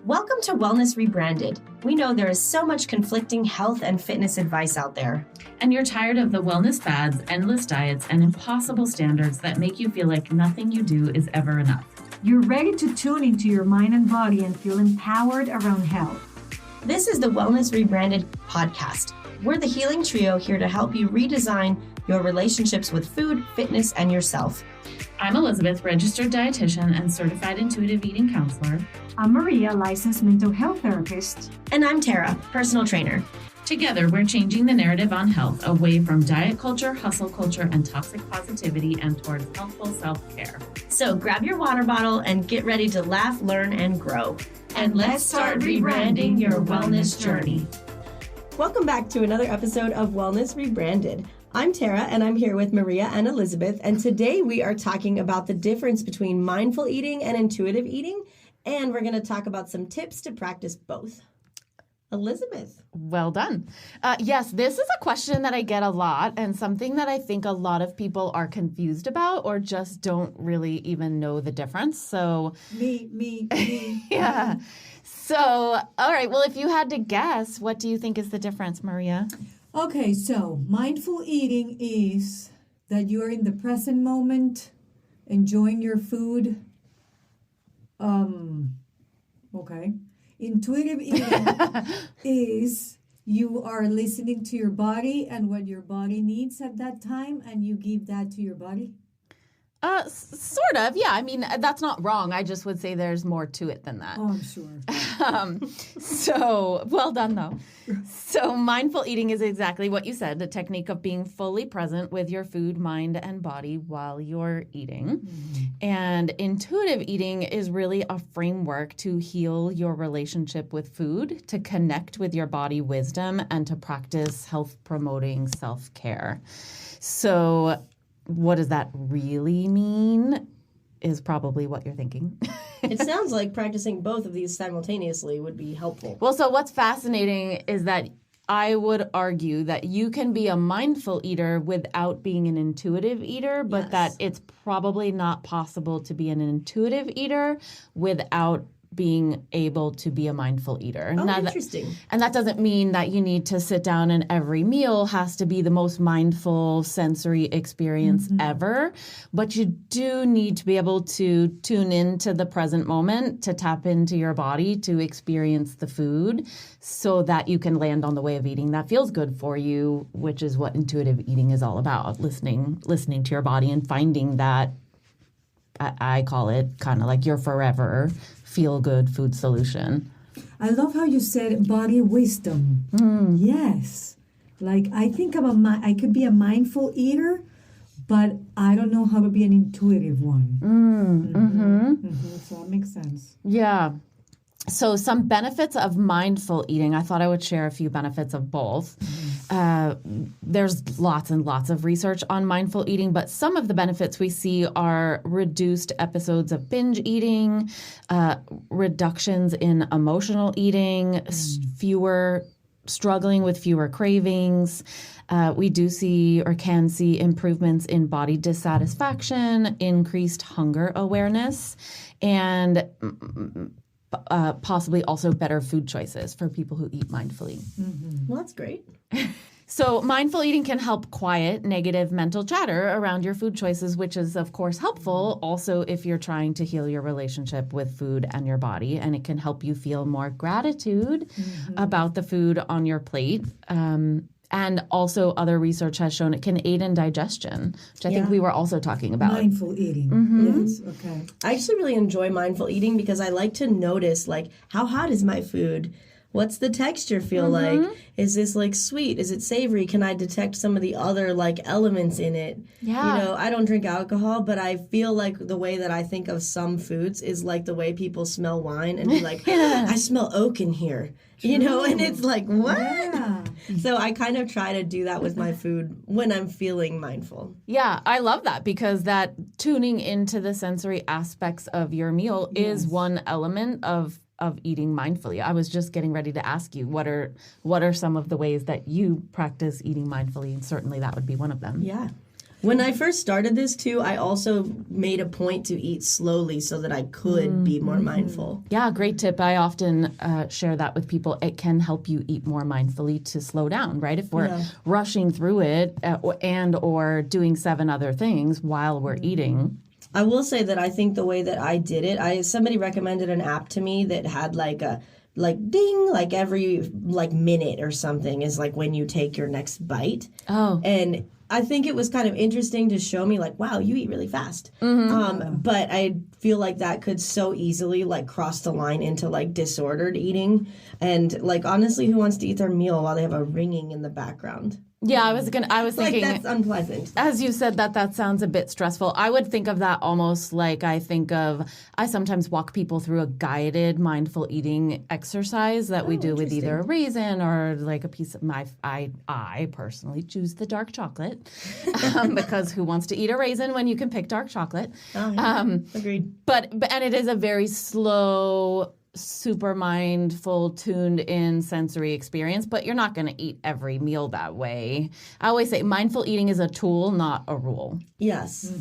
Welcome to Wellness Rebranded. We know there is so much conflicting health and fitness advice out there. And you're tired of the wellness fads, endless diets, and impossible standards that make you feel like nothing you do is ever enough. You're ready to tune into your mind and body and feel empowered around health. This is the Wellness Rebranded podcast. We're the healing trio here to help you redesign your relationships with food, fitness, and yourself. I'm Elizabeth, registered dietitian and certified intuitive eating counselor. I'm Maria, licensed mental health therapist. And I'm Tara, personal trainer. Together, we're changing the narrative on health away from diet culture, hustle culture, and toxic positivity and towards healthful self-care. So grab your water bottle and get ready to laugh, learn, and grow. And let's start rebranding your wellness journey. Welcome back to another episode of Wellness Rebranded. I'm Tara, and I'm here with Maria and Elizabeth, and today we are talking about the difference between mindful eating and intuitive eating, and we're going to talk about some tips to practice both. Elizabeth. Well done. Yes, this is a question that I get a lot and something that I think a lot of people are confused about or just don't really even know the difference. So Me. yeah. So, all right. Well, if you had to guess, what do you think is the difference, Maria? Okay, so mindful eating is that you are in the present moment, enjoying your food. Okay. Intuitive eating is you are listening to your body and what your body needs at that time, and you give that to your body. Sort of. Yeah. I mean, that's not wrong. I just would say there's more to it than that. Oh, I'm sure. So well done, though. So mindful eating is exactly what you said, the technique of being fully present with your food, mind, and body while you're eating. Mm-hmm. And intuitive eating is really a framework to heal your relationship with food, to connect with your body wisdom, and to practice health-promoting self-care. So what does that really mean is probably what you're thinking. It sounds like practicing both of these simultaneously would be helpful. Well, so what's fascinating is that I would argue that you can be a mindful eater without being an intuitive eater, but that it's probably not possible to be an intuitive eater without being able to be a mindful eater. Oh, interesting. And that doesn't mean that you need to sit down and every meal has to be the most mindful sensory experience ever. But you do need to be able to tune into the present moment, to tap into your body, to experience the food so that you can land on the way of eating that feels good for you, which is what intuitive eating is all about, listening to your body and finding that, I call it kind of like your forever feel-good food solution. I love how you said body wisdom. Yes. Like, I think I could be a mindful eater, but I don't know how to be an intuitive one. So that makes sense. Yeah. So some benefits of mindful eating. I thought I would share a few benefits of both. There's lots and lots of research on mindful eating, but some of the benefits we see are reduced episodes of binge eating, reductions in emotional eating, struggling with fewer cravings. We do see or can see improvements in body dissatisfaction, increased hunger awareness, and possibly also better food choices for people who eat mindfully. Well, that's great. So mindful eating can help quiet negative mental chatter around your food choices, which is, of course, helpful also if you're trying to heal your relationship with food and your body. And it can help you feel more gratitude about the food on your plate. And also other research has shown it can aid in digestion, which I think we were also talking about. Mindful eating. Yes, okay. I actually really enjoy mindful eating because I like to notice, like, how hot is my food? What's the texture feel like? Is this like sweet? Is it savory? Can I detect some of the other like elements in it? Yeah. You know, I don't drink alcohol, but I feel like the way that I think of some foods is like the way people smell wine and be like, I smell oak in here. You know, and it's like, what? Yeah. So I kind of try to do that with my food when I'm feeling mindful. Yeah, I love that because that tuning into the sensory aspects of your meal is one element of eating mindfully. I was just getting ready to ask you, what are some of the ways that you practice eating mindfully? And certainly that would be one of them. Yeah. When I first started this too, I also made a point to eat slowly so that I could be more mindful. Yeah, great tip. I often share that with people. It can help you eat more mindfully to slow down, right? If we're rushing through it or doing 7 other things while we're eating. I will say that I think the way that I did it, somebody recommended an app to me that had like ding, like every minute or something is like when you take your next bite. Oh. And I think it was kind of interesting to show me like, wow, you eat really fast. But I feel like that could so easily like cross the line into like disordered eating. And like, honestly, who wants to eat their meal while they have a ringing in the background? Yeah, I was thinking, like, that's unpleasant. As you said, that sounds a bit stressful. I would think of that almost like I sometimes walk people through a guided mindful eating exercise that we do with either a raisin or like a piece of I personally choose the dark chocolate because who wants to eat a raisin when you can pick dark chocolate? Oh, yeah. Agreed. But it is a very slow, super mindful, tuned in sensory experience, but you're not going to eat every meal that way. I always say mindful eating is a tool, not a rule. Yes.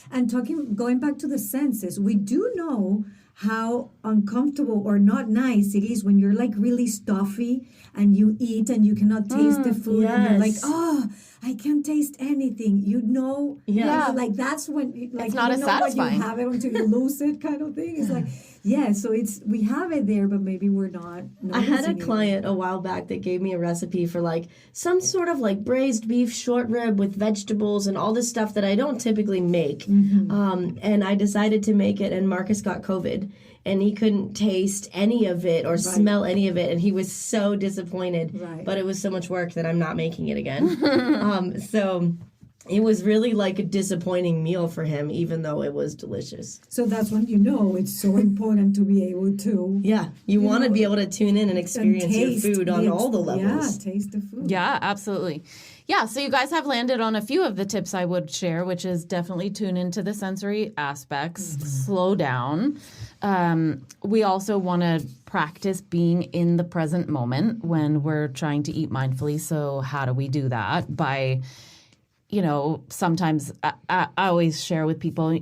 And going back to the senses, we do know how uncomfortable or not nice it is when you're like really stuffy and you eat and you cannot taste the food and you're like, oh, I can't taste anything. Like that's when it's not as satisfying. You have it until you lose it, kind of thing. It's like, so we have it there, but maybe we're not. I had a client a while back that gave me a recipe for like some sort of like braised beef short rib with vegetables and all this stuff that I don't typically make. And I decided to make it, and Marcus got COVID. And he couldn't taste any of it or smell any of it. And he was so disappointed. Right. But it was so much work that I'm not making it again. So it was really like a disappointing meal for him, even though it was delicious. So that's when it's so important to be able to... Yeah, you want to be able to tune in and experience your food on all the levels. Yeah, taste the food. Yeah, absolutely. Yeah, so you guys have landed on a few of the tips I would share, which is definitely tune into the sensory aspects, slow down. We also want to practice being in the present moment when we're trying to eat mindfully. So how do we do that? By, sometimes I always share with people,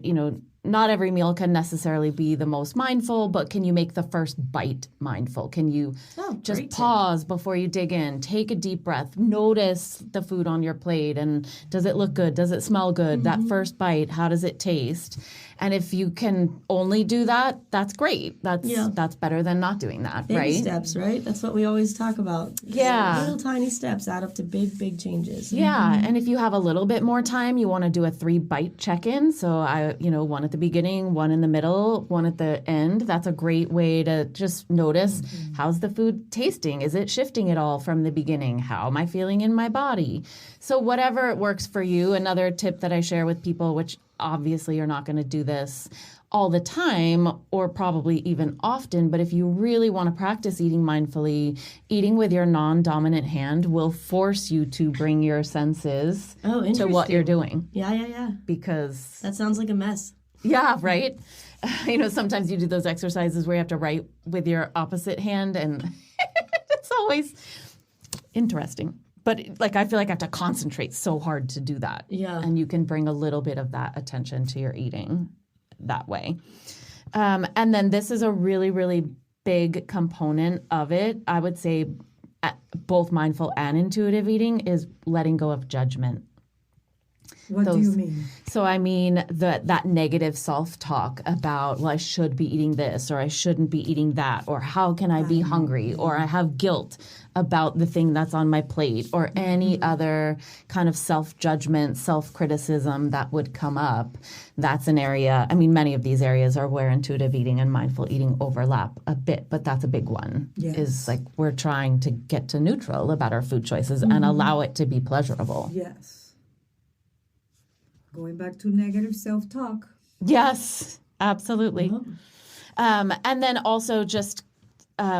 not every meal can necessarily be the most mindful, but can you make the first bite mindful? Can you just pause before you dig in, take a deep breath, notice the food on your plate, and does it look good? Does it smell good? That first bite, how does it taste? And if you can only do that, that's great. That's better than not doing that, Baby right? steps, right? That's what we always talk about. Yeah. Little tiny steps add up to big, big changes. Yeah, and if you have a little bit more time, you want to do a 3-bite check-in. So one at the beginning, one in the middle, one at the end. That's a great way to just notice how's the food tasting? Is it shifting at all from the beginning? How am I feeling in my body? So whatever works for you. Another tip that I share with people, which obviously you're not going to do this all the time or probably even often, but if you really want to practice eating mindfully, eating with your non-dominant hand will force you to bring your senses to what you're doing. Yeah. Because that sounds like a mess. Yeah, right? Sometimes you do those exercises where you have to write with your opposite hand, and it's always interesting. But I feel like I have to concentrate so hard to do that. Yeah. And you can bring a little bit of that attention to your eating that way. And then this is a really, really big component of it. I would say both mindful and intuitive eating is letting go of judgment. What do you mean? So I mean that negative self-talk about, well, I should be eating this or I shouldn't be eating that, or how can I be hungry, or I have guilt about the thing that's on my plate, or any other kind of self-judgment, self-criticism that would come up. That's an area, many of these areas are where intuitive eating and mindful eating overlap a bit, but that's a big one. Yes. Is like we're trying to get to neutral about our food choices and allow it to be pleasurable. Yes. Going back to negative self-talk. Yes, absolutely. And then also just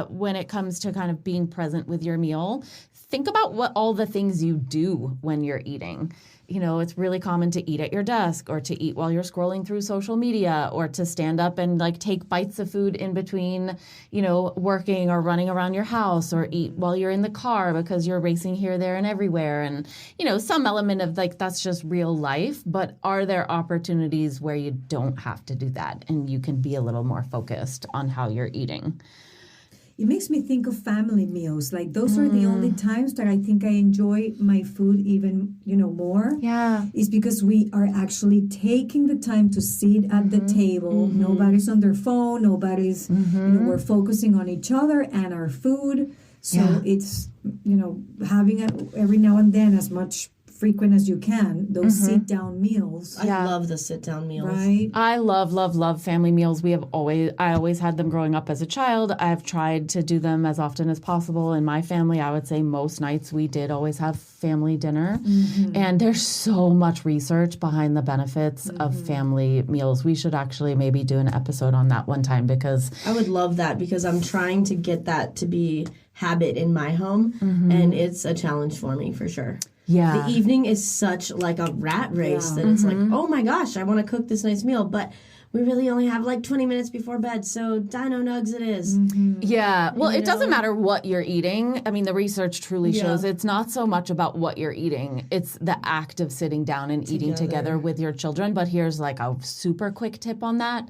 when it comes to kind of being present with your meal, think about what all the things you do when you're eating. You know, it's really common to eat at your desk or to eat while you're scrolling through social media or to stand up and like take bites of food in between, you know, working or running around your house, or eat while you're in the car because you're racing here, there, and everywhere. And, you know, some element of like that's just real life. But are there opportunities where you don't have to do that and you can be a little more focused on how you're eating? It makes me think of family meals. Like those are the only times that I think I enjoy my food even, you know, more. Yeah. Is because we are actually taking the time to sit at the table. Nobody's on their phone. Nobody's, you know, we're focusing on each other and our food. So it's, you know, having it every now and then, as much frequent as you can, those sit-down meals. I love the sit-down meals. Right? I love family meals. I always had them growing up as a child. I've tried to do them as often as possible. In my family, I would say most nights we did always have family dinner. And there's so much research behind the benefits of family meals. We should actually maybe do an episode on that one time, because I would love that, because I'm trying to get that to be habit in my home, and it's a challenge for me for sure. Yeah. The evening is such like a rat race that it's like, oh my gosh, I want to cook this nice meal, but we really only have like 20 minutes before bed, so dino nugs it is. Yeah. Well, it doesn't matter what you're eating. I mean, the research truly shows it's not so much about what you're eating. It's the act of sitting down and eating together with your children. But here's like a super quick tip on that.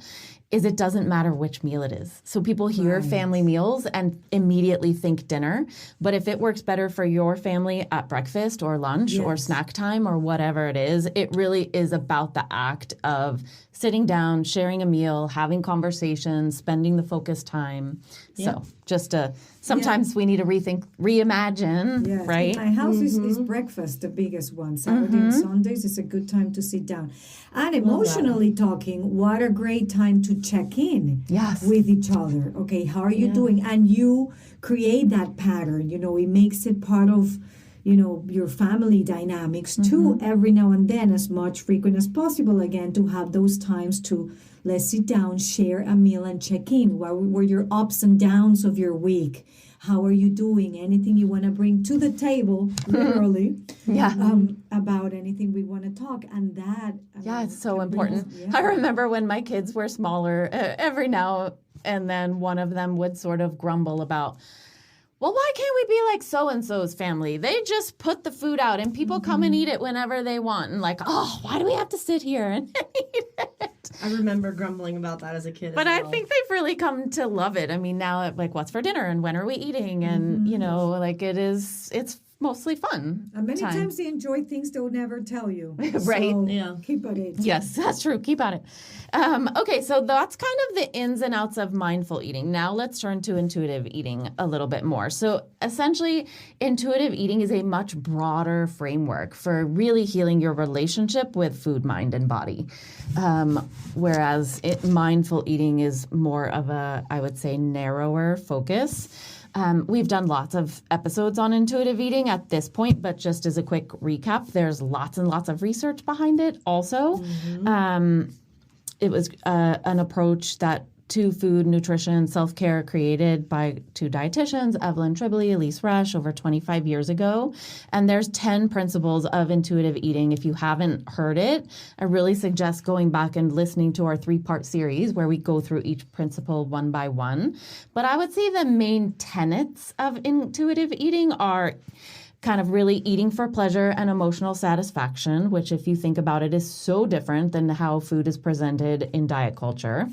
Is it doesn't matter which meal it is. So people hear family meals and immediately think dinner. But if it works better for your family at breakfast or lunch or snack time or whatever it is, it really is about the act of sitting down, sharing a meal, having conversations, spending the focused time. So just sometimes we need to reimagine, right? In my house is breakfast the biggest one. Saturday and Sundays is a good time to sit down. And emotionally talking, what a great time to check in with each other. Okay, how are you doing? And you create that pattern. You know, it makes it part of, you know, your family dynamics too, every now and then, as much frequent as possible, again, to have those times to let's sit down, share a meal, and check in. What were your ups and downs of your week? How are you doing? Anything you want to bring to the table, literally, about anything we want to talk. And that, it's so important. I remember when my kids were smaller, every now and then one of them would sort of grumble about, well, why can't we be like so-and-so's family? They just put the food out and people come and eat it whenever they want. And like, oh, why do we have to sit here and eat it? I remember grumbling about that as a kid. But I think they've really come to love it. I mean, now, like, what's for dinner and when are we eating? And, you know, like it's mostly fun. And many times they enjoy things they'll never tell you. Right. So keep at it. Yes, that's true. Keep at it. Okay, so that's kind of the ins and outs of mindful eating. Now let's turn to intuitive eating a little bit more. So essentially, intuitive eating is a much broader framework for really healing your relationship with food, mind, and body. Whereas mindful eating is more of a, I would say, narrower focus. We've done lots of episodes on intuitive eating at this point, but just as a quick recap, there's lots and lots of research behind it also. It was an approach that to food, nutrition, self-care created by two dietitians, Evelyn Tribole, Elise Resch, over 25 years ago. And there's 10 principles of intuitive eating. If you haven't heard it, I really suggest going back and listening to our 3-part series where we go through each principle one by one. But I would say the main tenets of intuitive eating are kind of really eating for pleasure and emotional satisfaction, which if you think about it is so different than how food is presented in diet culture.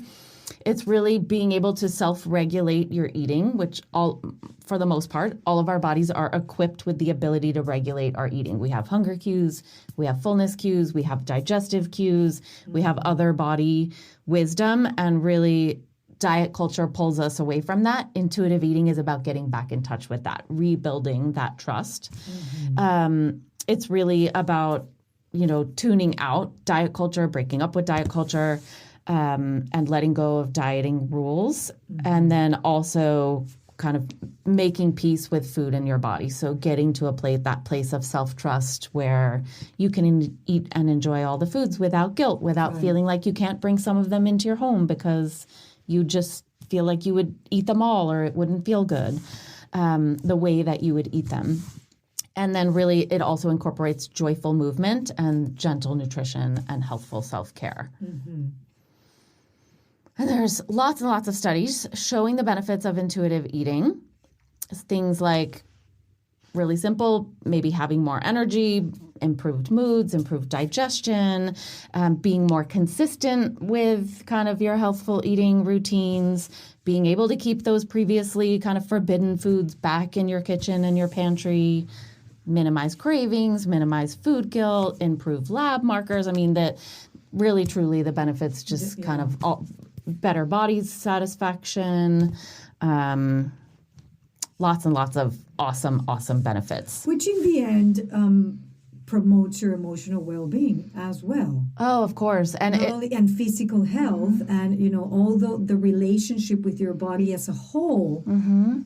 It's really being able to self-regulate your eating, which for the most part, all of our bodies are equipped with the ability to regulate our eating. We have hunger cues, we have fullness cues, we have digestive cues, we have other body wisdom, and really diet culture pulls us away from that. Intuitive eating is about getting back in touch with that, rebuilding that trust. It's really about, you know, tuning out diet culture, breaking up with diet culture, and letting go of dieting rules, and then also kind of making peace with food in your body. So getting to that place of self-trust where you can eat and enjoy all the foods without guilt, without feeling like you can't bring some of them into your home because you just feel like you would eat them all or it wouldn't feel good the way that you would eat them. And then really it also incorporates joyful movement and gentle nutrition and healthful self-care. Mm-hmm. And there's lots and lots of studies showing the benefits of intuitive eating. Things like really simple, maybe having more energy, improved moods, improved digestion, being more consistent with kind of your healthful eating routines, being able to keep those previously kind of forbidden foods back in your kitchen and your pantry, minimize cravings, minimize food guilt, improve lab markers. I mean, that really, truly the benefits just kind of all, better body satisfaction, lots and lots of awesome benefits. Which in the end promotes your emotional well-being as well. Oh, of course. And and physical health, and all the relationship with your body as a whole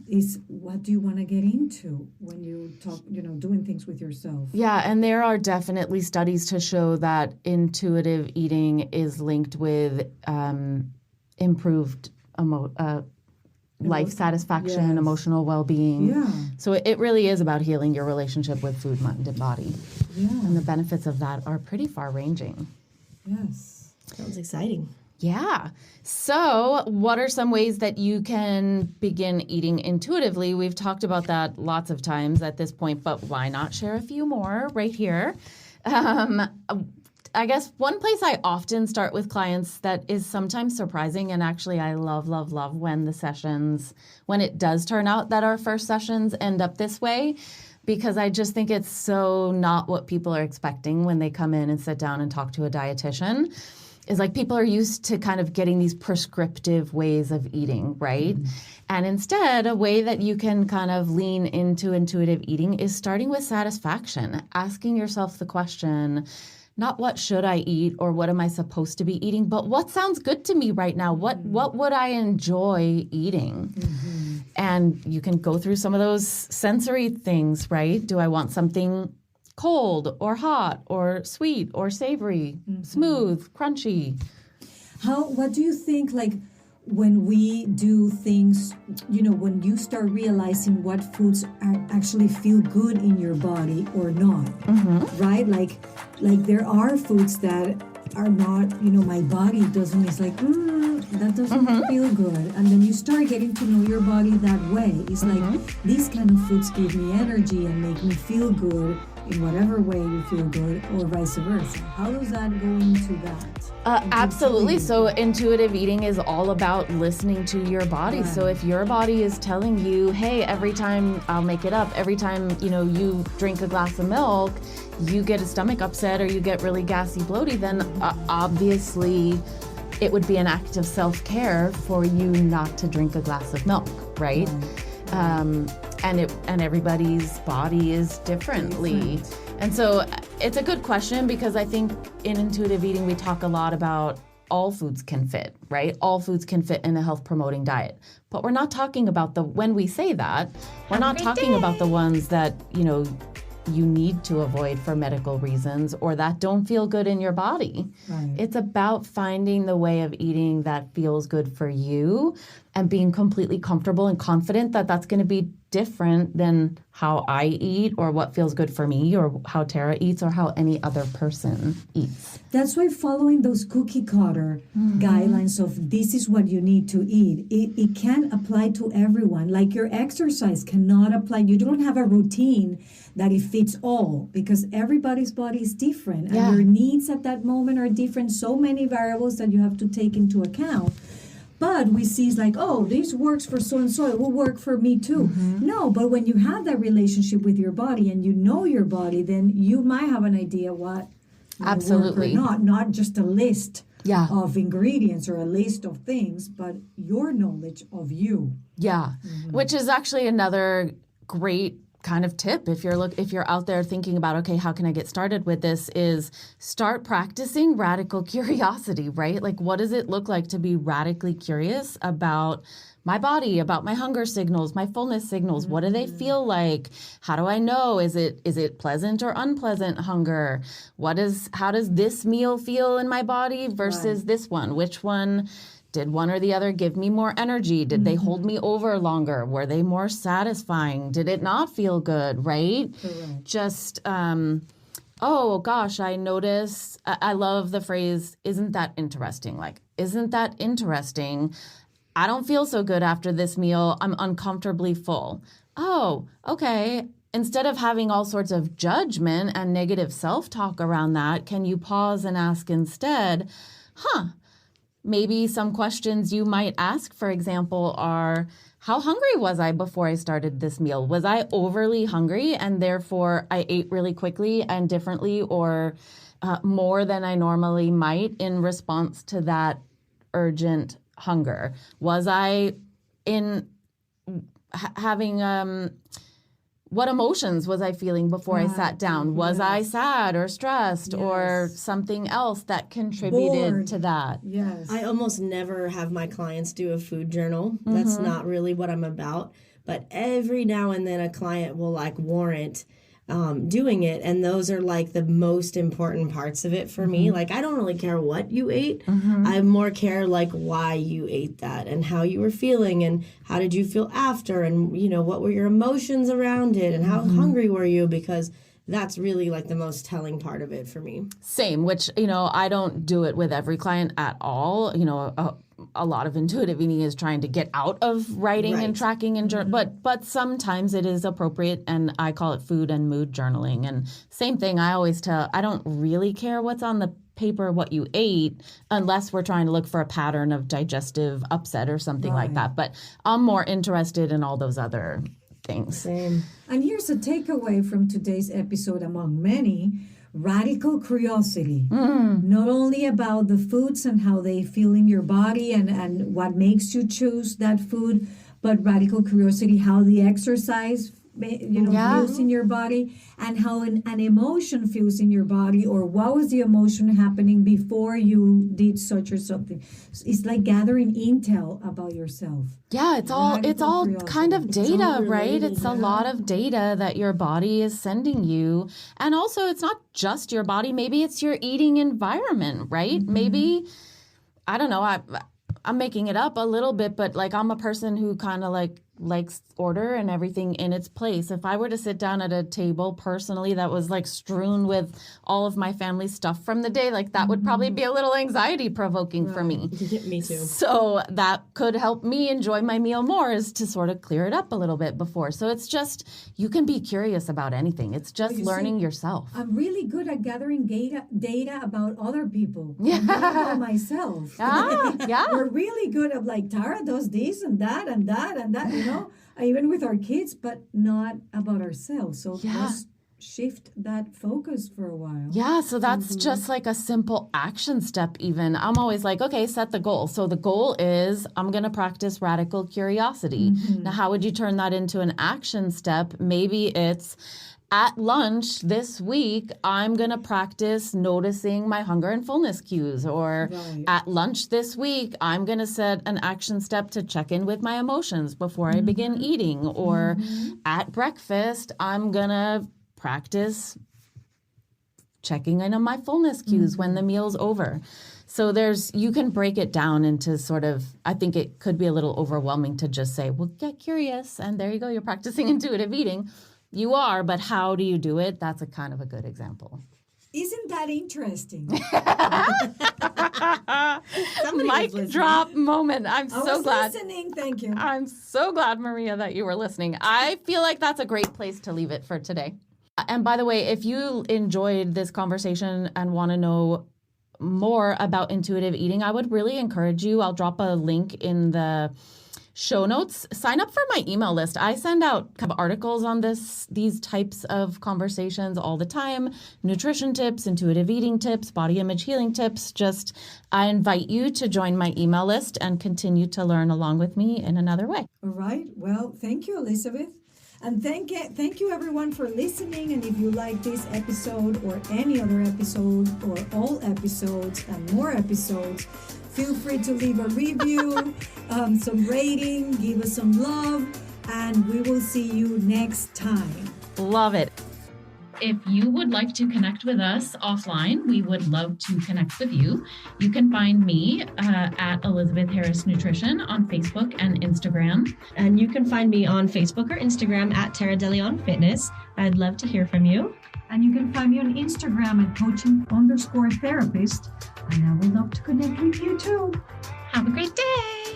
is what do you want to get into when you talk, doing things with yourself. Yeah, and there are definitely studies to show that intuitive eating is linked with improved life satisfaction, emotional well-being. Yeah. So it really is about healing your relationship with food, mind, and body. Yeah. And the benefits of that are pretty far-ranging. Yes. Sounds exciting. Yeah. So what are some ways that you can begin eating intuitively? We've talked about that lots of times at this point, but why not share a few more right here? I guess one place I often start with clients that is sometimes surprising, and actually I love when it does turn out that our first sessions end up this way, because I just think it's so not what people are expecting when they come in and sit down and talk to a dietitian. Is like people are used to kind of getting these prescriptive ways of eating, right? And instead, a way that you can kind of lean into intuitive eating is starting with satisfaction, asking yourself the question, not what should I eat or what am I supposed to be eating, but what sounds good to me right now? What would I enjoy eating? And you can go through some of those sensory things, right? Do I want something cold or hot or sweet or savory, smooth, crunchy? What do you think, like, when we do things, when you start realizing what foods actually feel good in your body or not, right? Like there are foods that are not, my body doesn't, it's like, that doesn't feel good. And then you start getting to know your body that way. It's like, these kind of foods give me energy and make me feel good in whatever way you feel good, or vice versa. How does that go into that? Absolutely. So intuitive eating is all about listening to your body. Right. So if your body is telling you, hey, every time, I'll make it up, every time, you drink a glass of milk, you get a stomach upset or you get really gassy, bloaty, then obviously it would be an act of self-care for you not to drink a glass of milk, right? And everybody's body is differently. And so it's a good question, because I think in intuitive eating we talk a lot about all foods can fit, right? All foods can fit in a health promoting diet. But we're not talking about when we say that, we're not talking about the ones that, you need to avoid for medical reasons or that don't feel good in your body. Right. It's about finding the way of eating that feels good for you and being completely comfortable and confident that that's going to be different than how I eat or what feels good for me or how Tara eats or how any other person eats. That's why following those cookie cutter guidelines of this is what you need to eat, it can apply to everyone. Like your exercise cannot apply. You don't have a routine that it fits all, because everybody's body is different and your needs at that moment are different. So many variables that you have to take into account. But we see it's like, oh, this works for so-and-so, it will work for me too. No, but when you have that relationship with your body and you know your body, then you might have an idea what absolutely work or not just a list of ingredients or a list of things, but your knowledge of you. Yeah, which is actually another great kind of tip if you're out there thinking about, okay, how can I get started with this, is start practicing radical curiosity, right? Like, what does it look like to be radically curious about my body, about my hunger signals, my fullness signals? What do they feel like? How do I know? Is it pleasant or unpleasant hunger? How does this meal feel in my body versus this one? Which one Did one or the other give me more energy? Did they hold me over longer? Were they more satisfying? Did it not feel good, right? Correct. Just, oh gosh, I notice, I love the phrase, isn't that interesting? Like, isn't that interesting? I don't feel so good after this meal. I'm uncomfortably full. Oh, okay. Instead of having all sorts of judgment and negative self-talk around that, can you pause and ask instead, maybe some questions you might ask, for example, are, how hungry was I before I started this meal? Was I overly hungry and therefore I ate really quickly and differently or more than I normally might in response to that urgent hunger? Was I having what emotions was I feeling before I sat down? Was I sad or stressed or something else that contributed Bored. to that? Yes. I almost never have my clients do a food journal. That's not really what I'm about. But every now and then a client will like warrant doing it. And those are like the most important parts of it for me. Like, I don't really care what you ate. I more care like why you ate that and how you were feeling and how did you feel after and, you know, what were your emotions around it and how hungry were you? Because that's really like the most telling part of it for me. Same, which, you know, I don't do it with every client at all. You know, a lot of intuitive eating is trying to get out of writing and tracking and but sometimes it is appropriate, and I call it food and mood journaling. And same thing, I always tell, I don't really care what's on the paper, what you ate, unless we're trying to look for a pattern of digestive upset or something like that. But I'm more interested in all those other things. Same. And here's a takeaway from today's episode among many. Radical curiosity, not only about the foods and how they feel in your body and what makes you choose that food, but radical curiosity, how the exercise feels in your body and how an emotion feels in your body, or what was the emotion happening before you did such or something. It's like gathering intel about yourself. Yeah, it's all kind of data, right? It's a lot of data that your body is sending you. And also it's not just your body, maybe it's your eating environment, right? Maybe, I don't know, I'm making it up a little bit, but like I'm a person who kind of like likes order and everything in its place. If I were to sit down at a table personally that was like strewn with all of my family stuff from the day, like that would probably be a little anxiety provoking for me. Me too. So that could help me enjoy my meal more, is to sort of clear it up a little bit before. So it's just, you can be curious about anything. It's just learning yourself. I'm really good at gathering data about other people. Yeah. About myself. Yeah. We're really good at like, Tara does this and that and that and that, you know, even with our kids, but not about ourselves. So let's shift that focus for a while. Yeah, so that's just like a simple action step even. I'm always like, okay, set the goal. So the goal is I'm going to practice radical curiosity. Now, how would you turn that into an action step? Maybe it's at lunch this week, I'm going to practice noticing my hunger and fullness cues. Or at lunch this week, I'm going to set an action step to check in with my emotions before I begin eating. Or at breakfast, I'm going to practice checking in on my fullness cues when the meal's over. So you can break it down into sort of, I think it could be a little overwhelming to just say, well, get curious. And there you go, you're practicing intuitive eating. You are, but how do you do it? That's a kind of a good example. Isn't that interesting? Mic drop moment. I'm so glad. Listening. Thank you. I'm so glad, Maria, that you were listening. I feel like that's a great place to leave it for today. And by the way, if you enjoyed this conversation and want to know more about intuitive eating, I would really encourage you. I'll drop a link in the show notes. Sign up for my email list. I send out kind of articles on these types of conversations all the time. Nutrition tips, intuitive eating tips, body image healing tips. I invite you to join my email list and continue to learn along with me in another way. All right. Well, thank you, Elizabeth. And thank you everyone for listening. And if you like this episode or any other episode or all episodes and more episodes, feel free to leave a review, some rating, give us some love, and we will see you next time. Love it. If you would like to connect with us offline, we would love to connect with you. You can find me at Elizabeth Harris Nutrition on Facebook and Instagram. And you can find me on Facebook or Instagram at Tara DeLeon Fitness. I'd love to hear from you. And you can find me on Instagram at coaching_therapist. And I would love to connect with you too. Have a great day.